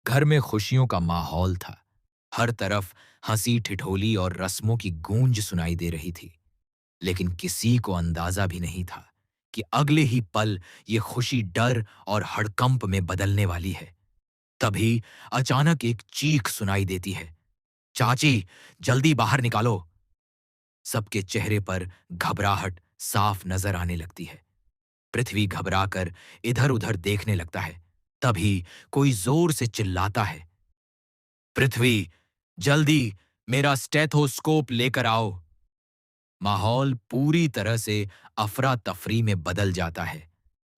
घर में खुशियों का माहौल था। हर तरफ हंसी ठिठोली और रस्मों की गूंज सुनाई दे रही थी। लेकिन किसी को अंदाजा भी नहीं था कि अगले ही पल ये खुशी डर और हड़कंप में बदलने वाली है। तभी अचानक एक चीख सुनाई देती है, चाची, जल्दी बाहर निकालो। सबके चेहरे पर घबराहट साफ नजर आने लगती है। पृथ्वी घबराकर इधर उधर देखने लगता है। तभी कोई जोर से चिल्लाता है, पृथ्वी, जल्दी मेरा स्टेथोस्कोप लेकर आओ। माहौल पूरी तरह से अफरा तफरी में बदल जाता है।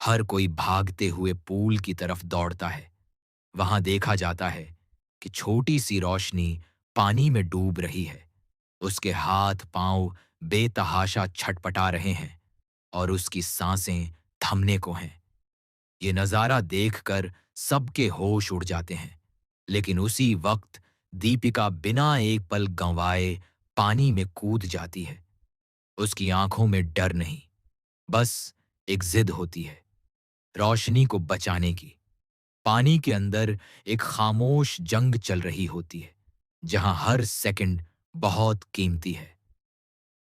हर कोई भागते हुए पूल की तरफ दौड़ता है। वहां देखा जाता है कि छोटी सी रोशनी पानी में डूब रही है। उसके हाथ पांव बेतहाशा छटपटा रहे हैं और उसकी सांसें थमने को हैं। ये नजारा देखकर सबके होश उड़ जाते हैं। लेकिन उसी वक्त दीपिका बिना एक पल गंवाए पानी में कूद जाती है। उसकी आंखों में डर नहीं, बस एक जिद होती है, रोशनी को बचाने की। पानी के अंदर एक खामोश जंग चल रही होती है, जहां हर सेकंड बहुत कीमती है।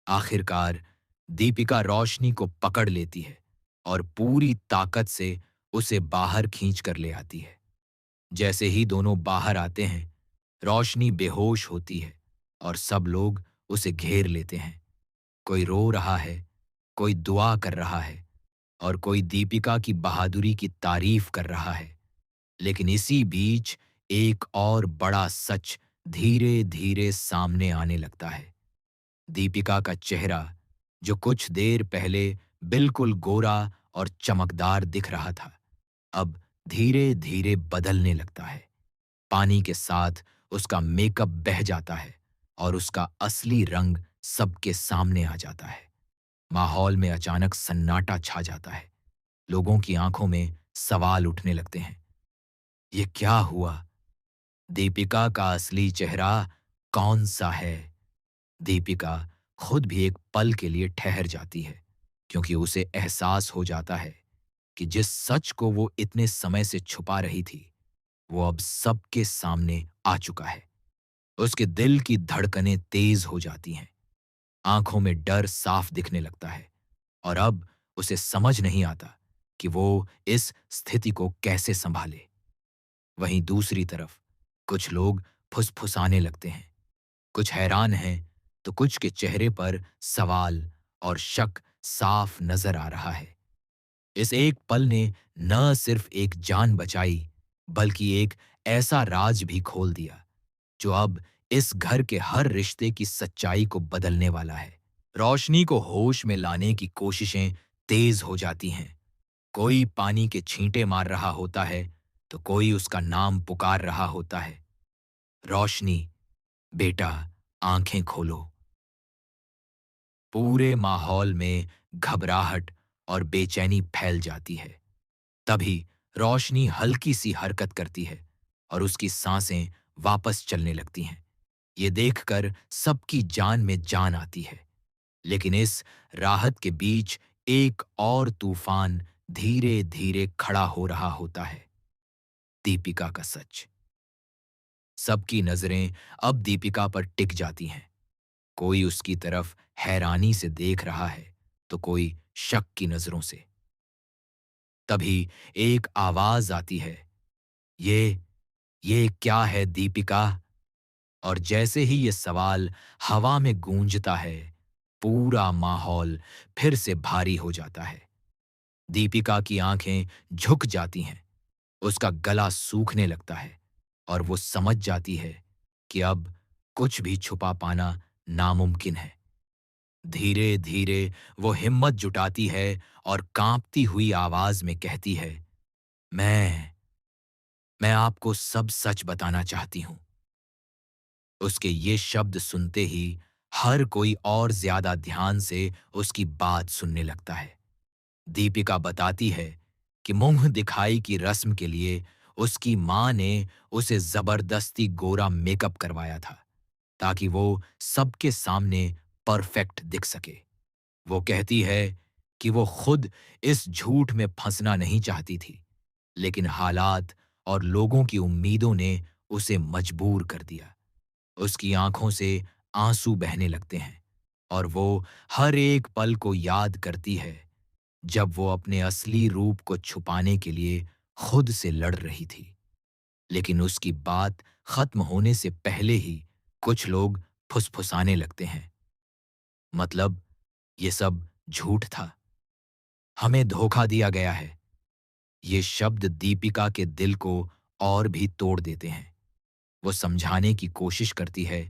आखिरकार दीपिका रोशनी को पकड़ लेती है और पूरी ताकत से उसे बाहर खींच कर ले आती है। जैसे ही दोनों बाहर आते हैं, रोशनी बेहोश होती है और सब लोग उसे घेर लेते हैं। कोई रो रहा है, कोई दुआ कर रहा है और कोई दीपिका की बहादुरी की तारीफ कर रहा है। लेकिन इसी बीच एक और बड़ा सच धीरे धीरे सामने आने लगता है। दीपिका का चेहरा, जो कुछ देर पहले बिल्कुल गोरा और चमकदार दिख रहा था, अब धीरे धीरे बदलने लगता है। पानी के साथ उसका मेकअप बह जाता है और उसका असली रंग सबके सामने आ जाता है। माहौल में अचानक सन्नाटा छा जाता है। लोगों की आंखों में सवाल उठने लगते हैं, ये क्या हुआ? दीपिका का असली चेहरा कौन सा है? दीपिका खुद भी एक पल के लिए ठहर जाती है, क्योंकि उसे एहसास हो जाता है कि जिस सच को वो इतने समय से छुपा रही थी, वो अब सबके सामने आ चुका है। उसके दिल की धड़कनें तेज हो जाती हैं, आंखों में डर साफ दिखने लगता है और अब उसे समझ नहीं आता कि वो इस स्थिति को कैसे संभाले। वहीं दूसरी तरफ कुछ लोग फुसफुसाने लगते हैं। कुछ हैरान हैं तो कुछ के चेहरे पर सवाल और शक साफ नजर आ रहा है। इस एक पल ने न सिर्फ एक जान बचाई, बल्कि एक ऐसा राज भी खोल दिया जो अब इस घर के हर रिश्ते की सच्चाई को बदलने वाला है। रोशनी को होश में लाने की कोशिशें तेज हो जाती हैं। कोई पानी के छींटे मार रहा होता है तो कोई उसका नाम पुकार रहा होता है, रोशनी, बेटा, आंखें खोलो। पूरे माहौल में घबराहट और बेचैनी फैल जाती है। तभी रोशनी हल्की सी हरकत करती है और उसकी सांसें वापस चलने लगती हैं। ये देखकर सबकी जान में जान आती है। लेकिन इस राहत के बीच एक और तूफान धीरे धीरे खड़ा हो रहा होता है, दीपिका का सच। सबकी नजरें अब दीपिका पर टिक जाती हैं। कोई उसकी तरफ हैरानी से देख रहा है तो कोई शक की नजरों से। तभी एक आवाज आती है, ये ये क्या है दीपिका? और जैसे ही ये सवाल हवा में गूंजता है, पूरा माहौल फिर से भारी हो जाता है। दीपिका की आंखें झुक जाती हैं, उसका गला सूखने लगता है और वो समझ जाती है कि अब कुछ भी छुपा पाना नामुमकिन है। धीरे धीरे वो हिम्मत जुटाती है और कांपती हुई आवाज में कहती है, मैं मैं आपको सब सच बताना चाहती हूं। उसके ये शब्द सुनते ही हर कोई और ज्यादा ध्यान से उसकी बात सुनने लगता है। दीपिका बताती है कि मुंह दिखाई की रस्म के लिए उसकी मां ने उसे जबरदस्ती गोरा मेकअप करवाया था, ताकि वो सबके सामने परफेक्ट दिख सके। वो कहती है कि वो खुद इस झूठ में फंसना नहीं चाहती थी, लेकिन हालात और लोगों की उम्मीदों ने उसे मजबूर कर दिया। उसकी आंखों से आंसू बहने लगते हैं और वो हर एक पल को याद करती है जब वो अपने असली रूप को छुपाने के लिए खुद से लड़ रही थी। लेकिन उसकी बात खत्म होने से पहले ही कुछ लोग फुसफुसाने लगते हैं, मतलब ये सब झूठ था, हमें धोखा दिया गया है। ये शब्द दीपिका के दिल को और भी तोड़ देते हैं। वो समझाने की कोशिश करती है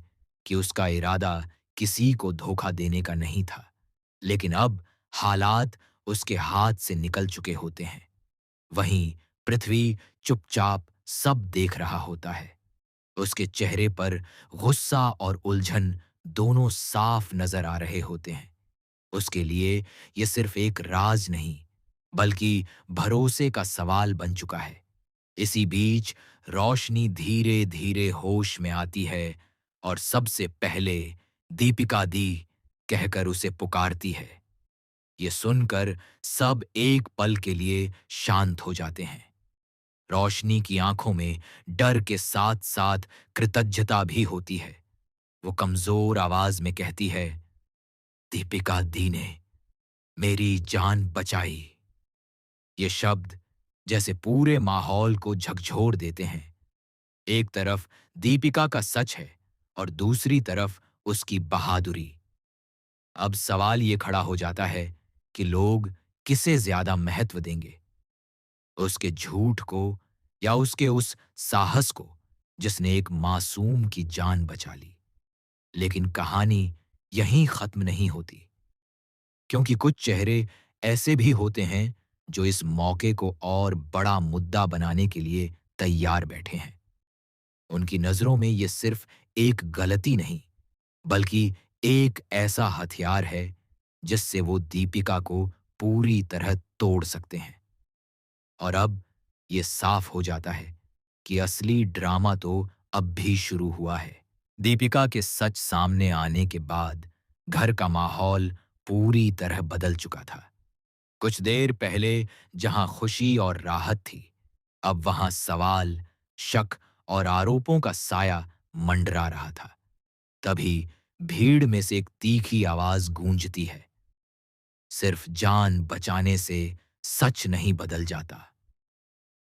कि उसका इरादा किसी को धोखा देने का नहीं था, लेकिन अब हालात उसके हाथ से निकल चुके होते हैं। वहीं पृथ्वी चुपचाप सब देख रहा होता है। उसके चेहरे पर गुस्सा और उलझन दोनों साफ नजर आ रहे होते हैं। उसके लिए ये सिर्फ एक राज नहीं, बल्कि भरोसे का सवाल बन चुका है। इसी बीच रोशनी धीरे धीरे होश में आती है और सबसे पहले दीपिका दी कहकर उसे पुकारती है। ये सुनकर सब एक पल के लिए शांत हो जाते हैं। रोशनी की आंखों में डर के साथ साथ कृतज्ञता भी होती है। वो कमजोर आवाज में कहती है, दीपिका दी ने मेरी जान बचाई। ये शब्द जैसे पूरे माहौल को झकझोर देते हैं। एक तरफ दीपिका का सच है और दूसरी तरफ उसकी बहादुरी। अब सवाल ये खड़ा हो जाता है कि लोग किसे ज्यादा महत्व देंगे, उसके झूठ को या उसके उस साहस को जिसने एक मासूम की जान बचा ली। लेकिन कहानी यहीं खत्म नहीं होती, क्योंकि कुछ चेहरे ऐसे भी होते हैं जो इस मौके को और बड़ा मुद्दा बनाने के लिए तैयार बैठे हैं। उनकी नजरों में ये सिर्फ एक गलती नहीं, बल्कि एक ऐसा हथियार है जिससे वो दीपिका को पूरी तरह तोड़ सकते हैं। और अब ये साफ हो जाता है कि असली ड्रामा तो अब भी शुरू हुआ है। दीपिका के सच सामने आने के बाद घर का माहौल पूरी तरह बदल चुका था। कुछ देर पहले जहां खुशी और राहत थी, अब वहां सवाल, शक और आरोपों का साया मंडरा रहा था। तभी भीड़ में से एक तीखी आवाज गूंजती है, सिर्फ जान बचाने से सच नहीं बदल जाता।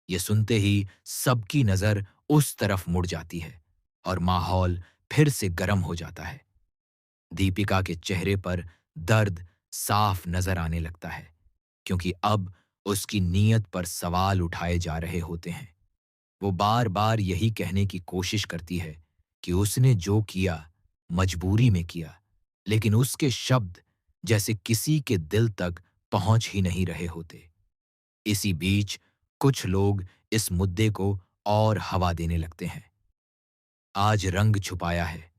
ये सुनते ही सबकी नजर उस तरफ मुड़ जाती है और माहौल फिर से गर्म हो जाता है। दीपिका के चेहरे पर दर्द साफ नजर आने लगता है, क्योंकि अब उसकी नीयत पर सवाल उठाए जा रहे होते हैं। वो बार बार यही कहने की कोशिश करती है कि उसने जो किया मजबूरी में किया, लेकिन उसके शब्द जैसे किसी के दिल तक पहुंच ही नहीं रहे होते। इसी बीच कुछ लोग इस मुद्दे को और हवा देने लगते हैं। आज रंग छुपाया है,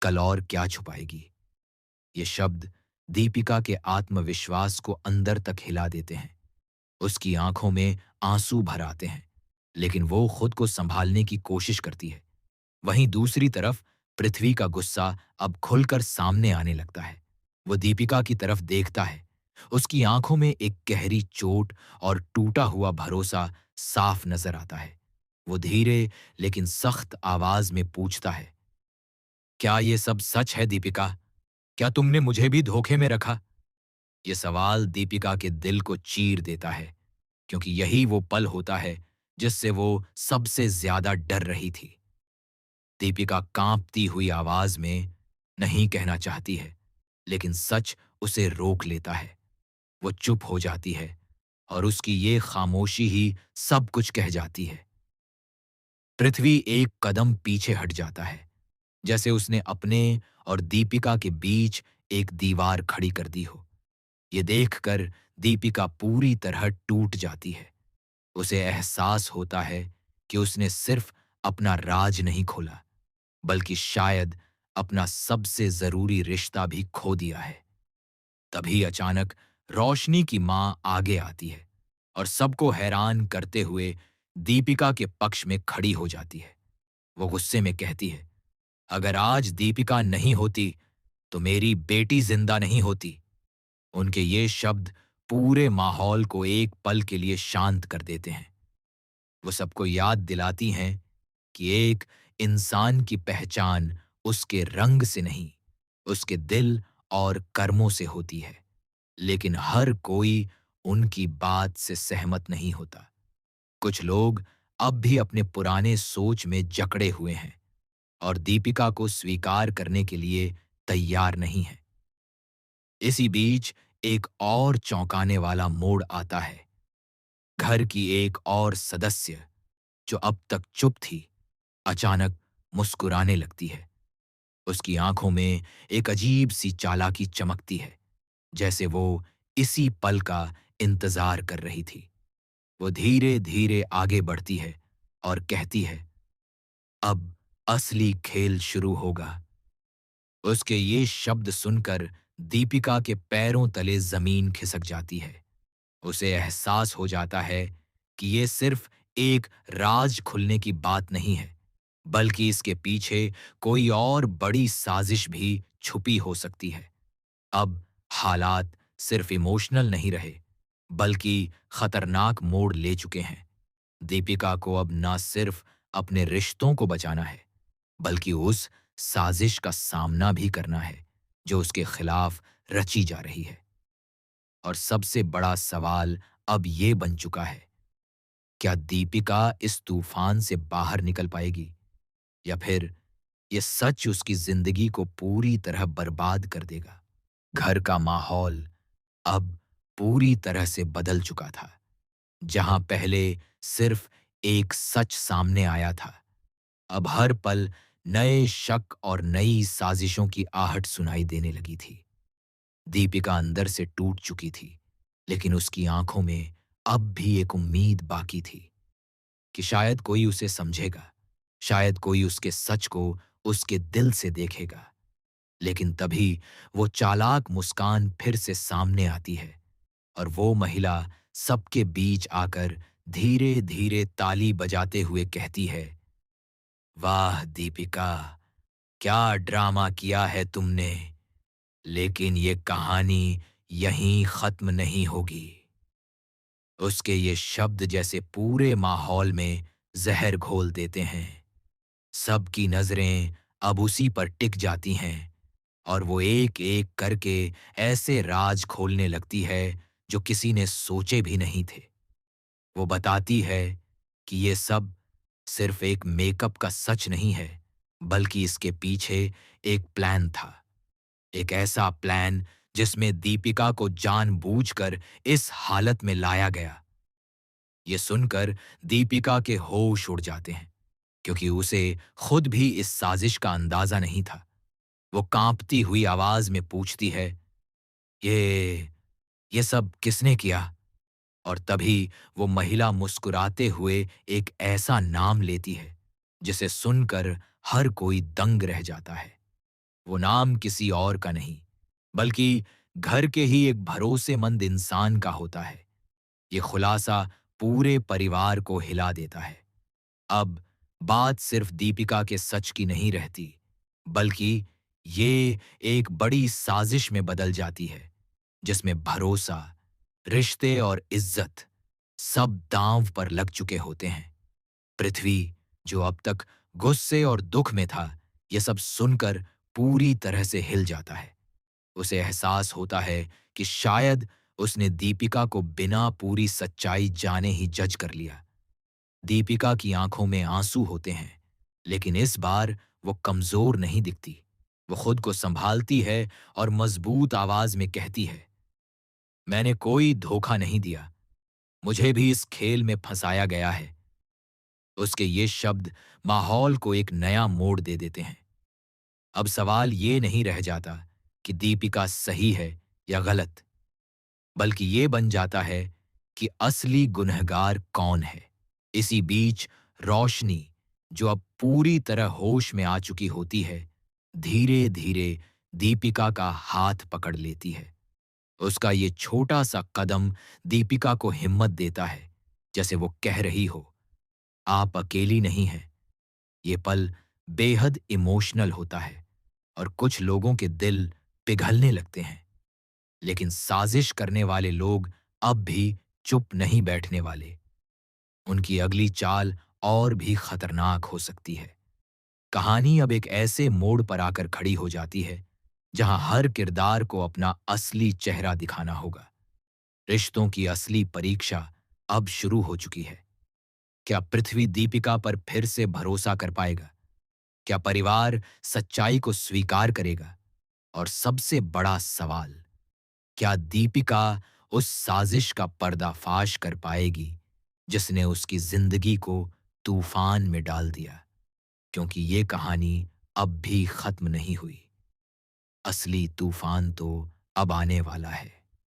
कल और क्या छुपाएगी। ये शब्द दीपिका के आत्मविश्वास को अंदर तक हिला देते हैं। उसकी आंखों में आंसू भर आते हैं, लेकिन वो खुद को संभालने की कोशिश करती है। वहीं दूसरी तरफ पृथ्वी का गुस्सा अब खुलकर सामने आने लगता है। वो दीपिका की तरफ देखता है। उसकी आंखों में एक गहरी चोट और टूटा हुआ भरोसा साफ नजर आता है। वो धीरे लेकिन सख्त आवाज में पूछता है, क्या ये सब सच है दीपिका? क्या तुमने मुझे भी धोखे में रखा? ये सवाल दीपिका के दिल को चीर देता है, क्योंकि यही वो पल होता है जिससे वो सबसे ज्यादा डर रही थी। दीपिका कांपती हुई आवाज में नहीं कहना चाहती है, लेकिन सच उसे रोक लेता है। वो चुप हो जाती है और उसकी ये खामोशी ही सब कुछ कह जाती है। पृथ्वी एक कदम पीछे हट जाता है, जैसे उसने अपने और दीपिका के बीच एक दीवार खड़ी कर दी हो। ये देखकर दीपिका पूरी तरह टूट जाती है। उसे एहसास होता है कि उसने सिर्फ अपना राज नहीं खोला, बल्कि शायद अपना सबसे जरूरी रिश्ता भी खो दिया है। तभी अचानक रोशनी की मां आगे आती है और सबको हैरान करते हुए दीपिका के पक्ष में खड़ी हो जाती है। वो गुस्से में कहती है, अगर आज दीपिका नहीं होती तो मेरी बेटी जिंदा नहीं होती। उनके ये शब्द पूरे माहौल को एक पल के लिए शांत कर देते हैं। वो सबको याद दिलाती हैं कि एक इंसान की पहचान उसके रंग से नहीं, उसके दिल और कर्मों से होती है। लेकिन हर कोई उनकी बात से सहमत नहीं होता। कुछ लोग अब भी अपने पुराने सोच में जकड़े हुए हैं और दीपिका को स्वीकार करने के लिए तैयार नहीं हैं। इसी बीच एक और चौंकाने वाला मोड़ आता है। घर की एक और सदस्य जो अब तक चुप थी, अचानक मुस्कुराने लगती है। उसकी आंखों में एक अजीब सी चालाकी चमकती है, जैसे वो इसी पल का इंतजार कर रही थी। वो धीरे धीरे आगे बढ़ती है और कहती है, अब असली खेल शुरू होगा। उसके ये शब्द सुनकर दीपिका के पैरों तले जमीन खिसक जाती है। उसे एहसास हो जाता है कि ये सिर्फ एक राज खुलने की बात नहीं है, बल्कि इसके पीछे कोई और बड़ी साजिश भी छुपी हो सकती है। अब हालात सिर्फ इमोशनल नहीं रहे, बल्कि खतरनाक मोड़ ले चुके हैं। दीपिका को अब ना सिर्फ अपने रिश्तों को बचाना है, बल्कि उस साजिश का सामना भी करना है जो उसके खिलाफ रची जा रही है। और सबसे बड़ा सवाल अब ये बन चुका है, क्या दीपिका इस तूफान से बाहर निकल पाएगी, या फिर ये सच उसकी जिंदगी को पूरी तरह बर्बाद कर देगा। घर का माहौल अब पूरी तरह से बदल चुका था। जहां पहले सिर्फ एक सच सामने आया था, अब हर पल नए शक और नई साजिशों की आहट सुनाई देने लगी थी। दीपिका अंदर से टूट चुकी थी, लेकिन उसकी आंखों में अब भी एक उम्मीद बाकी थी कि शायद कोई उसे समझेगा, शायद कोई उसके सच को उसके दिल से देखेगा। लेकिन तभी वो चालाक मुस्कान फिर से सामने आती है और वो महिला सबके बीच आकर धीरे धीरे ताली बजाते हुए कहती है, वाह दीपिका, क्या ड्रामा किया है तुमने। लेकिन ये कहानी यहीं खत्म नहीं होगी। उसके ये शब्द जैसे पूरे माहौल में जहर घोल देते हैं। सबकी नजरें अब उसी पर टिक जाती हैं और वो एक एक करके ऐसे राज खोलने लगती है जो किसी ने सोचे भी नहीं थे। वो बताती है कि ये सब सिर्फ एक मेकअप का सच नहीं है, बल्कि इसके पीछे एक प्लान था। एक ऐसा प्लान जिसमें दीपिका को जानबूझकर इस हालत में लाया गया। ये सुनकर दीपिका के होश उड़ जाते हैं, क्योंकि उसे खुद भी इस साजिश का अंदाजा नहीं था। वो कांपती हुई आवाज में पूछती है, ये ये सब किसने किया? और तभी वो महिला मुस्कुराते हुए एक ऐसा नाम लेती है जिसे सुनकर हर कोई दंग रह जाता है। वो नाम किसी और का नहीं, बल्कि घर के ही एक भरोसेमंद इंसान का होता है। ये खुलासा पूरे परिवार को हिला देता है। अब बात सिर्फ दीपिका के सच की नहीं रहती, बल्कि ये एक बड़ी साजिश में बदल जाती है, जिसमें भरोसा, रिश्ते और इज्जत सब दांव पर लग चुके होते हैं। पृथ्वी, जो अब तक गुस्से और दुख में था, यह सब सुनकर पूरी तरह से हिल जाता है। उसे एहसास होता है कि शायद उसने दीपिका को बिना पूरी सच्चाई जाने ही जज कर लिया। दीपिका की आंखों में आंसू होते हैं, लेकिन इस बार वो कमजोर नहीं दिखती। वो खुद को संभालती है और मजबूत आवाज में कहती है, मैंने कोई धोखा नहीं दिया, मुझे भी इस खेल में फंसाया गया है। उसके ये शब्द माहौल को एक नया मोड़ दे देते हैं। अब सवाल ये नहीं रह जाता कि दीपिका सही है या गलत, बल्कि ये बन जाता है कि असली गुनहगार कौन है। इसी बीच रोशनी, जो अब पूरी तरह होश में आ चुकी होती है, धीरे धीरे दीपिका का हाथ पकड़ लेती है। उसका ये छोटा सा कदम दीपिका को हिम्मत देता है, जैसे वो कह रही हो, आप अकेली नहीं हैं। ये पल बेहद इमोशनल होता है और कुछ लोगों के दिल पिघलने लगते हैं, लेकिन साजिश करने वाले लोग अब भी चुप नहीं बैठने वाले। उनकी अगली चाल और भी खतरनाक हो सकती है। कहानी अब एक ऐसे मोड़ पर आकर खड़ी हो जाती है जहां हर किरदार को अपना असली चेहरा दिखाना होगा। रिश्तों की असली परीक्षा अब शुरू हो चुकी है। क्या पृथ्वी दीपिका पर फिर से भरोसा कर पाएगा? क्या परिवार सच्चाई को स्वीकार करेगा? और सबसे बड़ा सवाल, क्या दीपिका उस साजिश का पर्दाफाश कर पाएगी जिसने उसकी जिंदगी को तूफान में डाल दिया? क्योंकि ये कहानी अब भी खत्म नहीं हुई। असली तूफान तो अब आने वाला है।